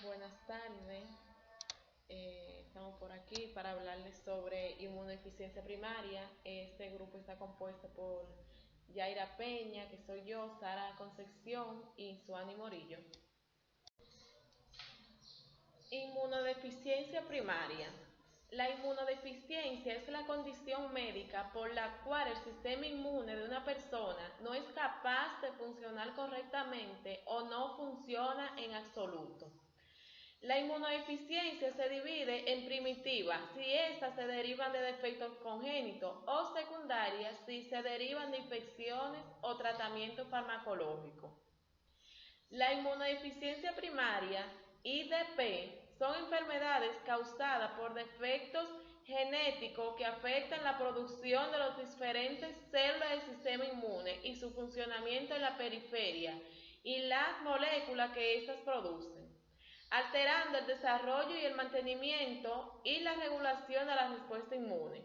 Buenas tardes. Estamos por aquí para hablarles sobre inmunodeficiencia primaria. Este grupo está compuesto por Yaira Peña, que soy yo, Sara Concepción y Suani Morillo. Inmunodeficiencia primaria. La inmunodeficiencia es la condición médica por la cual el sistema inmune de una persona no es capaz de funcionar correctamente o no funciona en absoluto. La inmunodeficiencia se divide en primitivas, si éstas se derivan de defectos congénitos, o secundarias, si se derivan de infecciones o tratamiento farmacológico. La inmunodeficiencia primaria, IDP, son enfermedades causadas por defectos genéticos que afectan la producción de las diferentes células del sistema inmune y su funcionamiento en la periferia y las moléculas que éstas producen, alterando el desarrollo y el mantenimiento y la regulación de la respuesta inmune.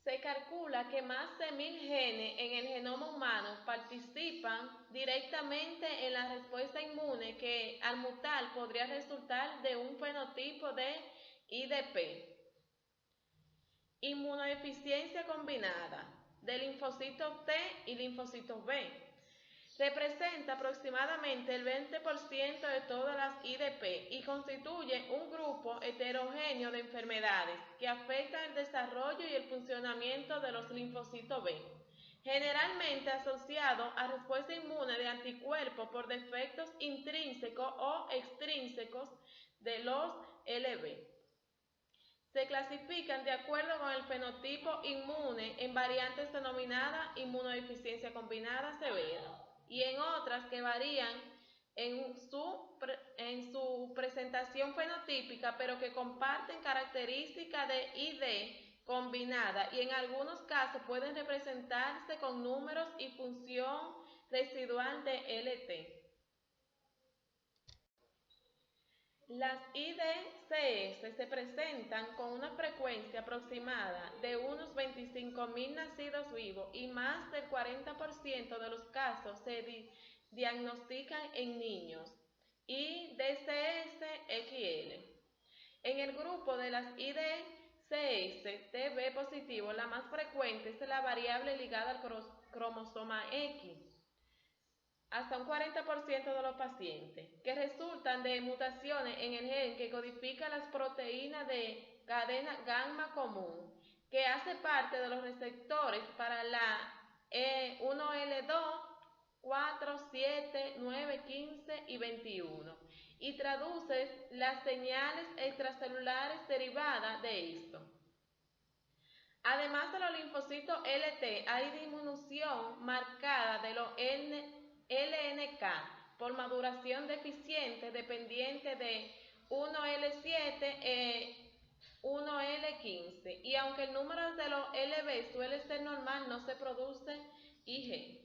Se calcula que más de 1000 genes en el genoma humano participan directamente en la respuesta inmune que al mutar podría resultar de un fenotipo de IDP. Inmunodeficiencia combinada de linfocitos T y linfocitos B. Representa aproximadamente el 20% de todas las IDP y constituye un grupo heterogéneo de enfermedades que afectan el desarrollo y el funcionamiento de los linfocitos B, generalmente asociado a respuesta inmune de anticuerpos por defectos intrínsecos o extrínsecos de los LB. Se clasifican de acuerdo con el fenotipo inmune en variantes denominadas inmunodeficiencia combinada severa y en otras que varían en su presentación fenotípica, pero que comparten características de ID combinada y en algunos casos pueden representarse con números y función residual de LT. Las IDCS se presentan con una frecuencia aproximada de unos 25.000 nacidos vivos y más del 40% de los casos se diagnostican en niños y DCS-XL. En el grupo de las IDCS TB positivo, la más frecuente es la variable ligada al cromosoma X, hasta un 40% de los pacientes, que resultan de mutaciones en el gen que codifica las proteínas de cadena gamma común, que hace parte de los receptores para la 1L2, 4, 7, 9, 15 y 21, y traduce las señales extracelulares derivadas de esto. Además de los linfocitos LT, hay disminución marcada de los LNK por maduración deficiente dependiente de 1L7, 1L15, y aunque el número de los LB suele ser normal, no se produce IG.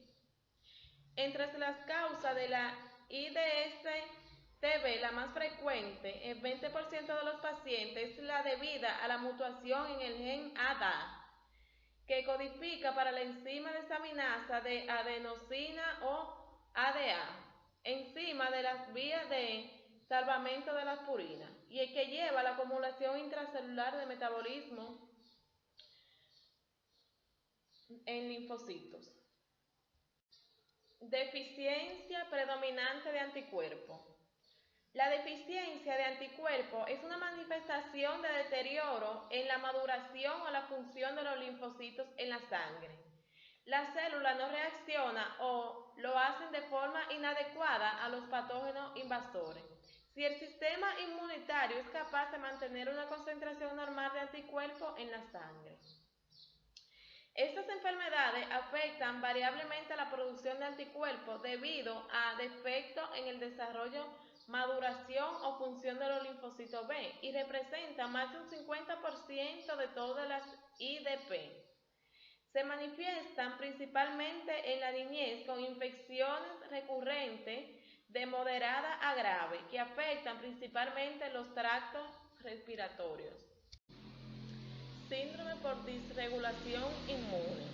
Entre las causas de la IDS-TB, la más frecuente, el 20% de los pacientes, es la debida a la mutación en el gen ADA, que codifica para la enzima desaminasa de adenosina o ADA, enzima de las vías de salvamento de las purinas, y el que lleva a la acumulación intracelular de metabolismo en linfocitos. Deficiencia predominante de anticuerpos. La deficiencia de anticuerpos es una manifestación de deterioro en la maduración o la función de los linfocitos en la sangre. La célula no reacciona o lo hacen de forma inadecuada a los patógenos invasores. Si el sistema inmunitario es capaz de mantener una concentración normal de anticuerpos en la sangre. Estas enfermedades afectan variablemente a la producción de anticuerpos debido a defectos en el desarrollo, maduración o función de los linfocitos B y representan más de un 50% de todas las IDP. Se manifiestan principalmente en la niñez con infecciones recurrentes de moderada a grave que afectan principalmente los tractos respiratorios. Síndrome por disregulación inmune.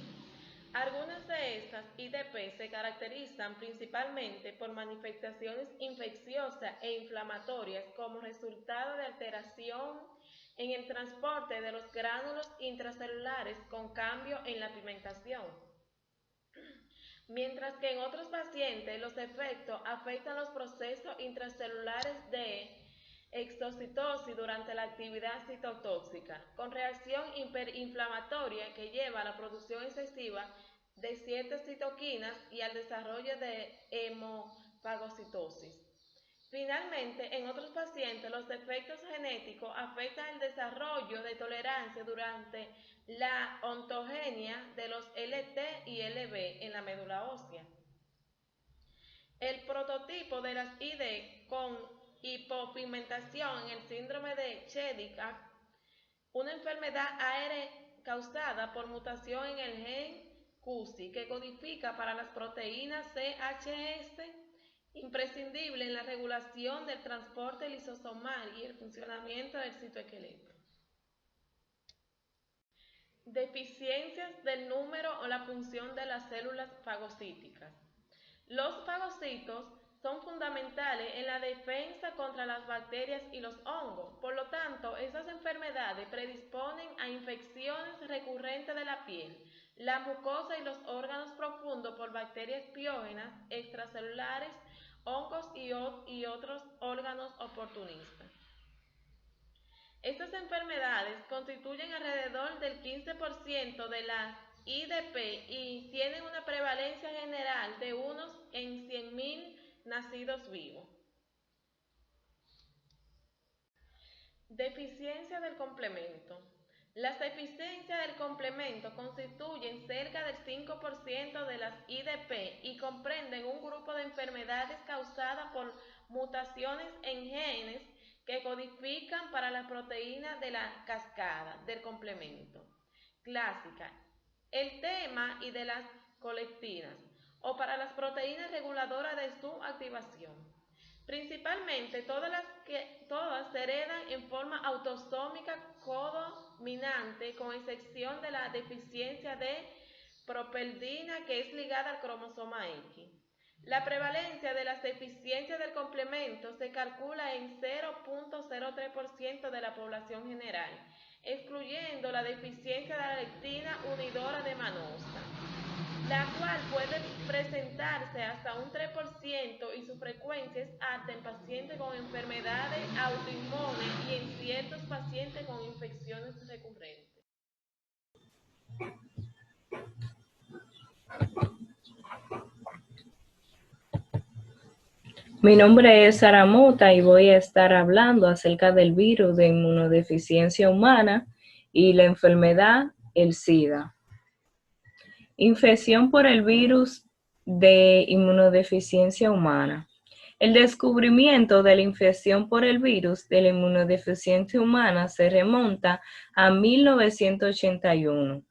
Algunas de estas IDP se caracterizan principalmente por manifestaciones infecciosas e inflamatorias como resultado de alteración en el transporte de los gránulos intracelulares con cambio en la pigmentación, mientras que en otros pacientes los efectos afectan los procesos intracelulares de exocitosis durante la actividad citotóxica, con reacción hiperinflamatoria que lleva a la producción excesiva de ciertas citoquinas y al desarrollo de hemofagocitosis. Finalmente, en otros pacientes, los efectos genéticos afectan el desarrollo de tolerancia durante la ontogenia de los LT y LB en la médula ósea. El prototipo de las ID con hipopigmentación en el síndrome de Chedid-Ap, una enfermedad causada por mutación en el gen CUSI que codifica para las proteínas CHS, imprescindible en la regulación del transporte lisosomal y el funcionamiento del citoesqueleto. Deficiencias del número o la función de las células fagocíticas. Los fagocitos son fundamentales en la defensa contra las bacterias y los hongos. Por lo tanto, estas enfermedades predisponen a infecciones recurrentes de la piel, la mucosa y los órganos profundos por bacterias piógenas, extracelulares, hongos y otros órganos oportunistas. Estas enfermedades constituyen alrededor del 15% de las IDP y tienen una prevalencia general de unos en 100.000 nacidos vivos. Deficiencia del complemento. Las deficiencias del complemento constituyen cerca del 5% de las IDP y comprenden un grupo de enfermedades causadas por mutaciones en genes que codifican para la proteína de la cascada del complemento clásica, el tema y de las colectinas, o para las proteínas reguladoras de su activación. Principalmente todas se heredan en forma autosómica codominante, con excepción de la deficiencia de propeldina que es ligada al cromosoma X. La prevalencia de las deficiencias del complemento se calcula en 0.03% de la población general, excluyendo la deficiencia de la lectina unidora de manosa, la cual puede presentarse hasta un 3% y su frecuencia es alta en pacientes con enfermedades autoinmunes y en ciertos pacientes con infecciones recurrentes. Mi nombre es Sara Mota y voy a estar hablando acerca del virus de inmunodeficiencia humana y la enfermedad, el SIDA. Infección por el virus de inmunodeficiencia humana. El descubrimiento de la infección por el virus de la inmunodeficiencia humana se remonta a 1981,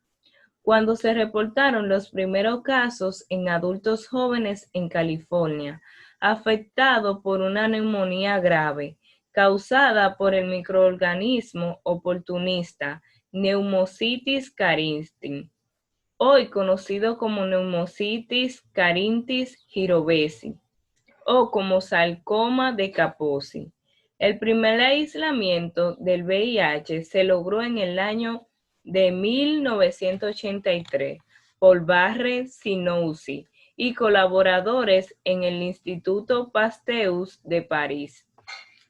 cuando se reportaron los primeros casos en adultos jóvenes en California, afectados por una neumonía grave, causada por el microorganismo oportunista Pneumocystis carinthis, hoy conocido como Pneumocystis carinthis girovesi, o como sarcoma de Kaposi. El primer aislamiento del VIH se logró en el año de 1983 por Barre Sinoussi y colaboradores en el Instituto Pasteur de París.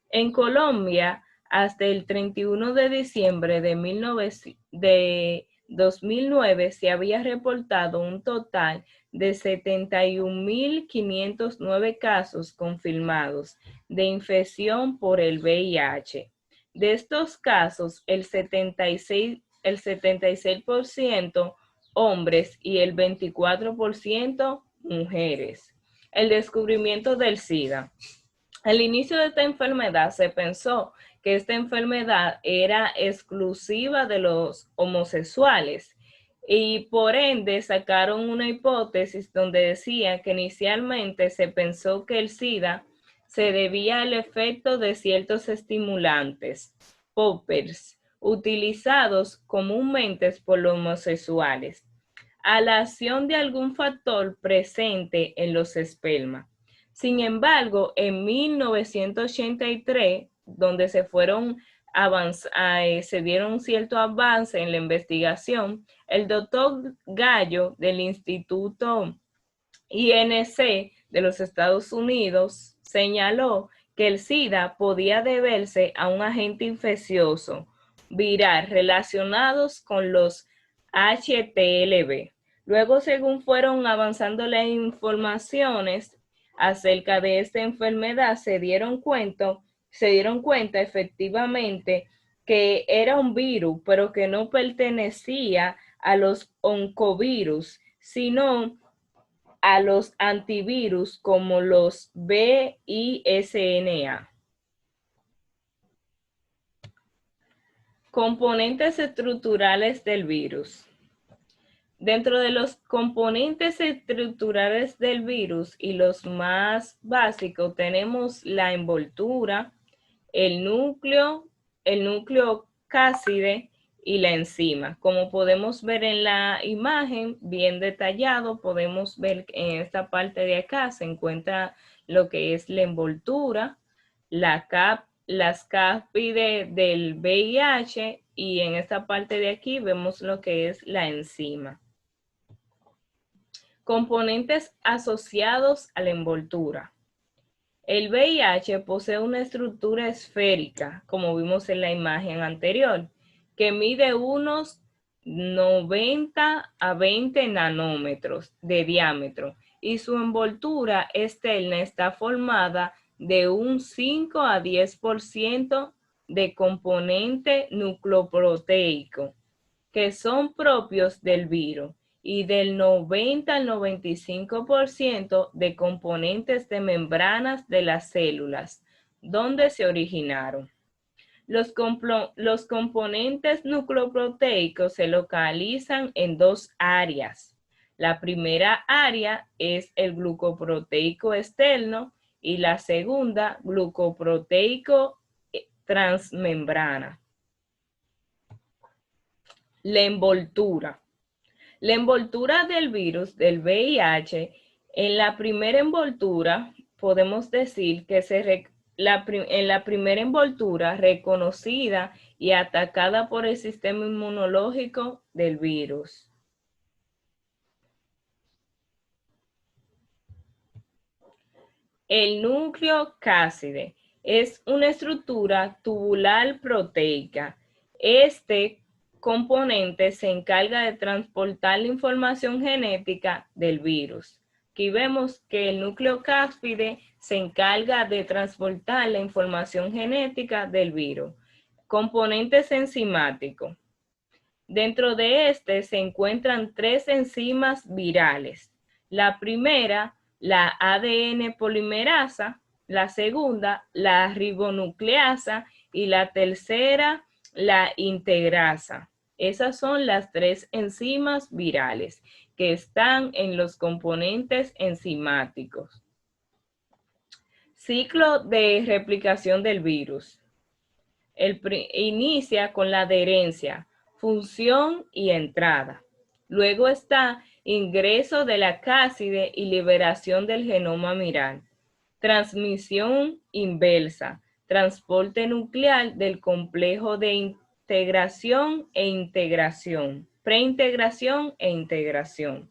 En Colombia, hasta el 31 de diciembre de 2009 se había reportado un total de 71.509 casos confirmados de infección por el VIH. De estos casos, el 76% hombres y el 24% mujeres. El descubrimiento del SIDA. Al inicio de esta enfermedad se pensó que esta enfermedad era exclusiva de los homosexuales y por ende sacaron una hipótesis donde decía que inicialmente se pensó que el SIDA se debía al efecto de ciertos estimulantes, poppers, utilizados comúnmente por los homosexuales. a la acción de algún factor presente en los espermas. Sin embargo, en 1983, donde se dieron cierto avance en la investigación, el doctor Gallo del Instituto INC de los Estados Unidos señaló que el SIDA podía deberse a un agente infeccioso viral relacionados con los HTLV. Luego, según fueron avanzando las informaciones acerca de esta enfermedad, se dieron cuenta efectivamente que era un virus, pero que no pertenecía a los oncovirus, sino a los antivirus como los BISNA. Componentes estructurales del virus. Dentro de los componentes estructurales del virus y los más básicos tenemos la envoltura, el núcleo cáside y la enzima. Como podemos ver en la imagen, bien detallado, podemos ver que en esta parte de acá se encuentra lo que es la envoltura, las cápsides del VIH y en esta parte de aquí vemos lo que es la enzima. Componentes asociados a la envoltura. El VIH posee una estructura esférica, como vimos en la imagen anterior, que mide unos 90 a 20 nanómetros de diámetro y su envoltura externa está formada de un 5 a 10% de componente nucleoproteico, que son propios del virus, y del 90 al 95% de componentes de membranas de las células, donde se originaron. Los componentes nucleoproteicos se localizan en dos áreas. La primera área es el glucoproteico externo y la segunda, glucoproteico transmembrana. La envoltura. La envoltura del virus del VIH, en la primera envoltura, podemos decir que en la primera envoltura reconocida y atacada por el sistema inmunológico del virus. El núcleo cáside es una estructura tubular proteica. Este componente se encarga de transportar la información genética del virus. Aquí vemos que el núcleo cáside se encarga de transportar la información genética del virus. Componentes enzimáticos. Dentro de este se encuentran tres enzimas virales. La primera, la ADN polimerasa, la segunda, la ribonucleasa y la tercera, la integrasa. Esas son las tres enzimas virales que están en los componentes enzimáticos. Ciclo de replicación del virus. Inicia con la adherencia, función y entrada. Luego está ingreso de la cáside y liberación del genoma viral. Transmisión inversa, transporte nuclear del complejo de integración e integración, preintegración e integración.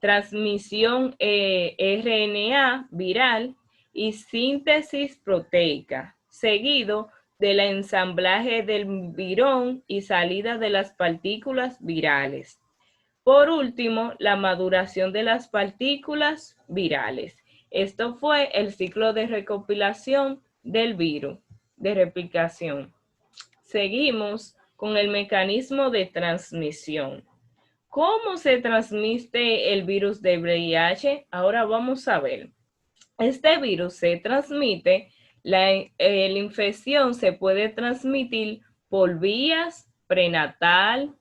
Transmisión RNA viral y síntesis proteica, seguido del ensamblaje del virón y salida de las partículas virales. Por último, la maduración de las partículas virales. Esto fue el ciclo de recopilación del virus, de replicación. Seguimos con el mecanismo de transmisión. ¿Cómo se transmite el virus de VIH? Ahora vamos a ver. Este virus se transmite, la infección se puede transmitir por vías prenatal,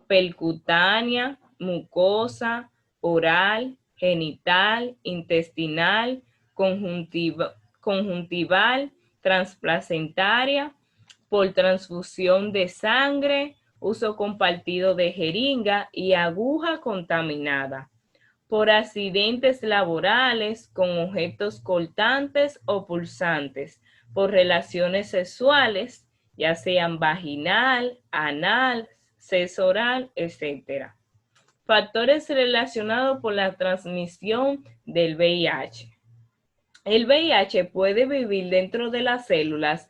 percutánea, mucosa, oral, genital, intestinal, conjuntival, transplacentaria, por transfusión de sangre, uso compartido de jeringa y aguja contaminada, por accidentes laborales con objetos cortantes o pulsantes, por relaciones sexuales, ya sean vaginal, anal, sexo oral, etc. Factores relacionados con la transmisión del VIH. El VIH puede vivir dentro de las células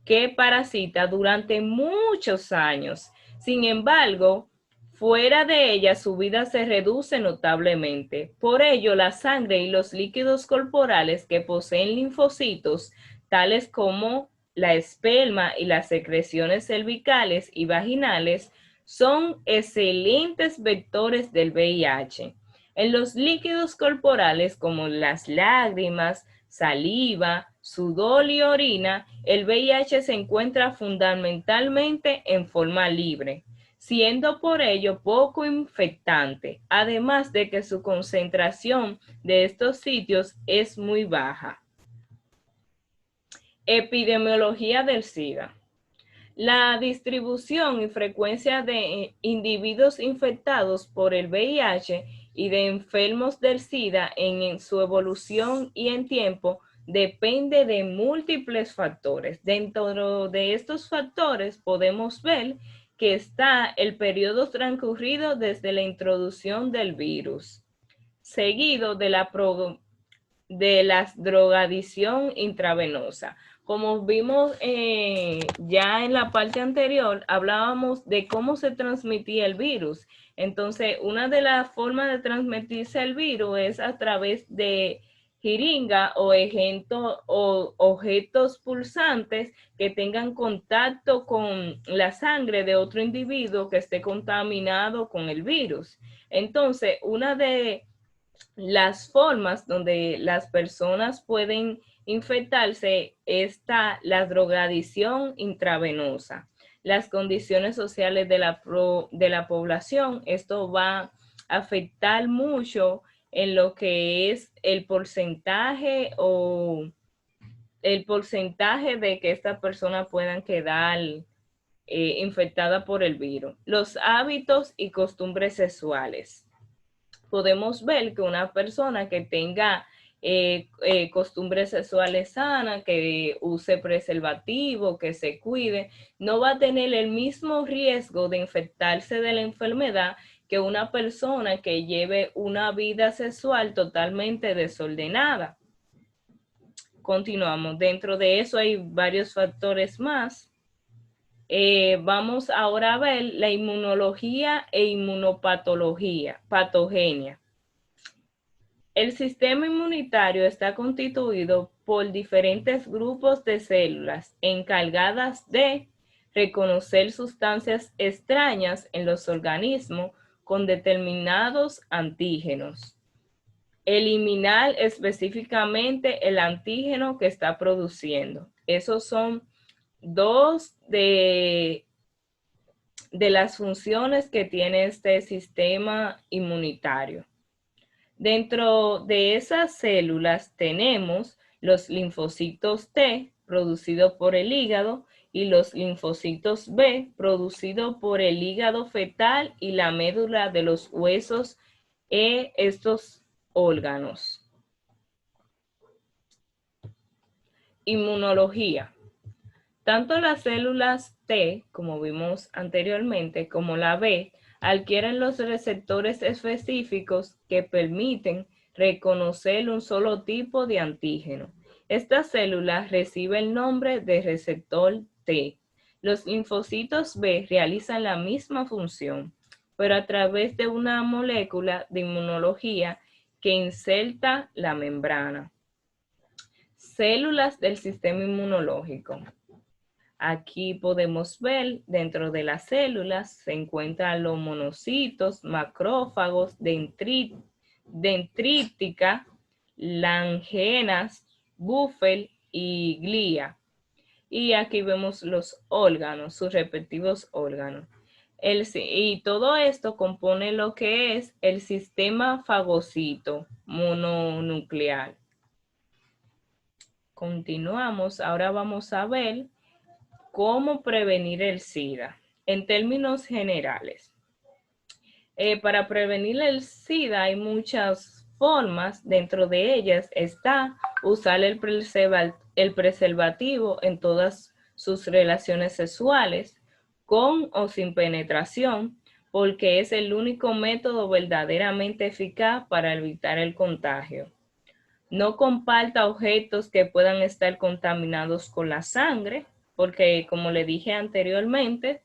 que parasita durante muchos años. Sin embargo, fuera de ella su vida se reduce notablemente. Por ello, la sangre y los líquidos corporales que poseen linfocitos, tales como la esperma y las secreciones cervicales y vaginales, son excelentes vectores del VIH. En los líquidos corporales como las lágrimas, saliva, sudor y orina, el VIH se encuentra fundamentalmente en forma libre, siendo por ello poco infectante, además de que su concentración de estos sitios es muy baja. Epidemiología del SIDA. La distribución y frecuencia de individuos infectados por el VIH y de enfermos del SIDA en su evolución y en tiempo depende de múltiples factores. Dentro de estos factores podemos ver que está el periodo transcurrido desde la introducción del virus, seguido de la drogadicción intravenosa. Como vimos ya en la parte anterior, hablábamos de cómo se transmitía el virus. Entonces, una de las formas de transmitirse el virus es a través de jeringa o objetos pulsantes que tengan contacto con la sangre de otro individuo que esté contaminado con el virus. Entonces, una de las formas donde las personas pueden infectarse está la drogadicción intravenosa. Las condiciones sociales de la población, esto va a afectar mucho en lo que es el porcentaje de que estas personas puedan quedar infectadas por el virus. Los hábitos y costumbres sexuales. Podemos ver que una persona que tenga costumbres sexuales sanas, que use preservativo, que se cuide, no va a tener el mismo riesgo de infectarse de la enfermedad que una persona que lleve una vida sexual totalmente desordenada. Continuamos. Dentro de eso hay varios factores más. Vamos ahora a ver la inmunología e inmunopatología, patogenia. El sistema inmunitario está constituido por diferentes grupos de células encargadas de reconocer sustancias extrañas en los organismos con determinados antígenos, eliminar específicamente el antígeno que está produciendo. Esos son dos de las funciones que tiene este sistema inmunitario. Dentro de esas células tenemos los linfocitos T, producidos por el hígado, y los linfocitos B, producidos por el hígado fetal y la médula de los huesos de estos órganos. Inmunología. Tanto las células T, como vimos anteriormente, como la B, adquieren los receptores específicos que permiten reconocer un solo tipo de antígeno. Esta célula recibe el nombre de receptor T. Los linfocitos B realizan la misma función, pero a través de una molécula de inmunología que inserta la membrana. Células del sistema inmunológico. Aquí podemos ver dentro de las células se encuentran los monocitos, macrófagos, dendrítica, langenas, buffer y glía. Y aquí vemos los órganos, sus respectivos órganos. Y todo esto compone lo que es el sistema fagocito mononuclear. Continuamos, ahora vamos a ver cómo prevenir el SIDA. en términos generales. Para prevenir el SIDA hay muchas formas, dentro de ellas está usar el preservativo en todas sus relaciones sexuales, con o sin penetración, porque es el único método verdaderamente eficaz para evitar el contagio. No comparta objetos que puedan estar contaminados con la sangre, porque como le dije anteriormente,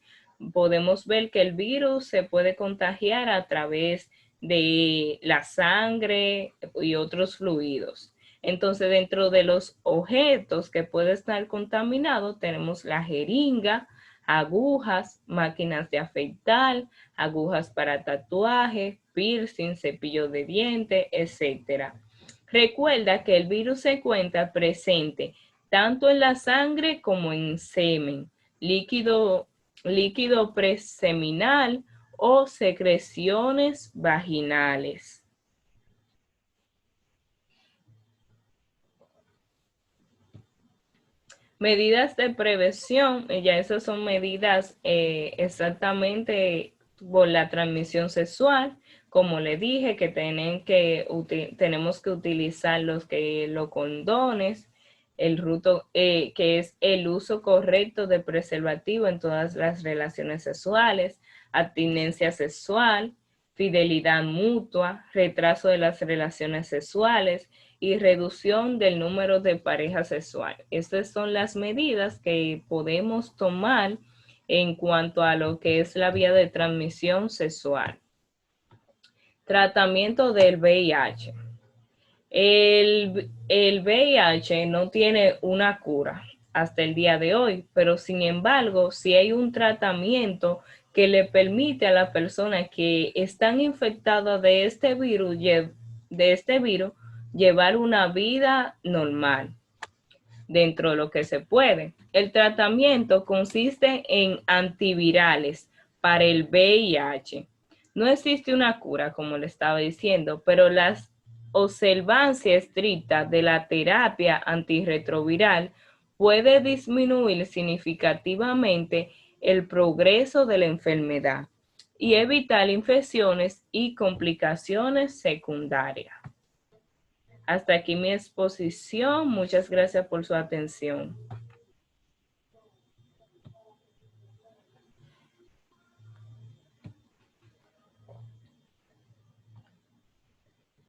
podemos ver que el virus se puede contagiar a través de la sangre y otros fluidos. Entonces, dentro de los objetos que pueden estar contaminados, tenemos la jeringa, agujas, máquinas de afeitar, agujas para tatuajes, piercing, cepillo de dientes, etcétera. Recuerda que el virus se encuentra presente tanto en la sangre como en semen, líquido preseminal o secreciones vaginales. Medidas de prevención, ya esas son medidas exactamente por la transmisión sexual. Como le dije, que tenemos que utilizar los condones, que es el uso correcto de preservativo en todas las relaciones sexuales, abstinencia sexual, fidelidad mutua, retraso de las relaciones sexuales y reducción del número de parejas sexuales. Estas son las medidas que podemos tomar en cuanto a lo que es la vía de transmisión sexual. Tratamiento del VIH. El VIH no tiene una cura hasta el día de hoy, pero sin embargo, sí hay un tratamiento que le permite a las personas que están infectadas de este virus llevar una vida normal dentro de lo que se puede. El tratamiento consiste en antivirales para el VIH. No existe una cura, como le estaba diciendo, pero la observancia estricta de la terapia antirretroviral puede disminuir significativamente el progreso de la enfermedad y evitar infecciones y complicaciones secundarias. Hasta aquí mi exposición. Muchas gracias por su atención.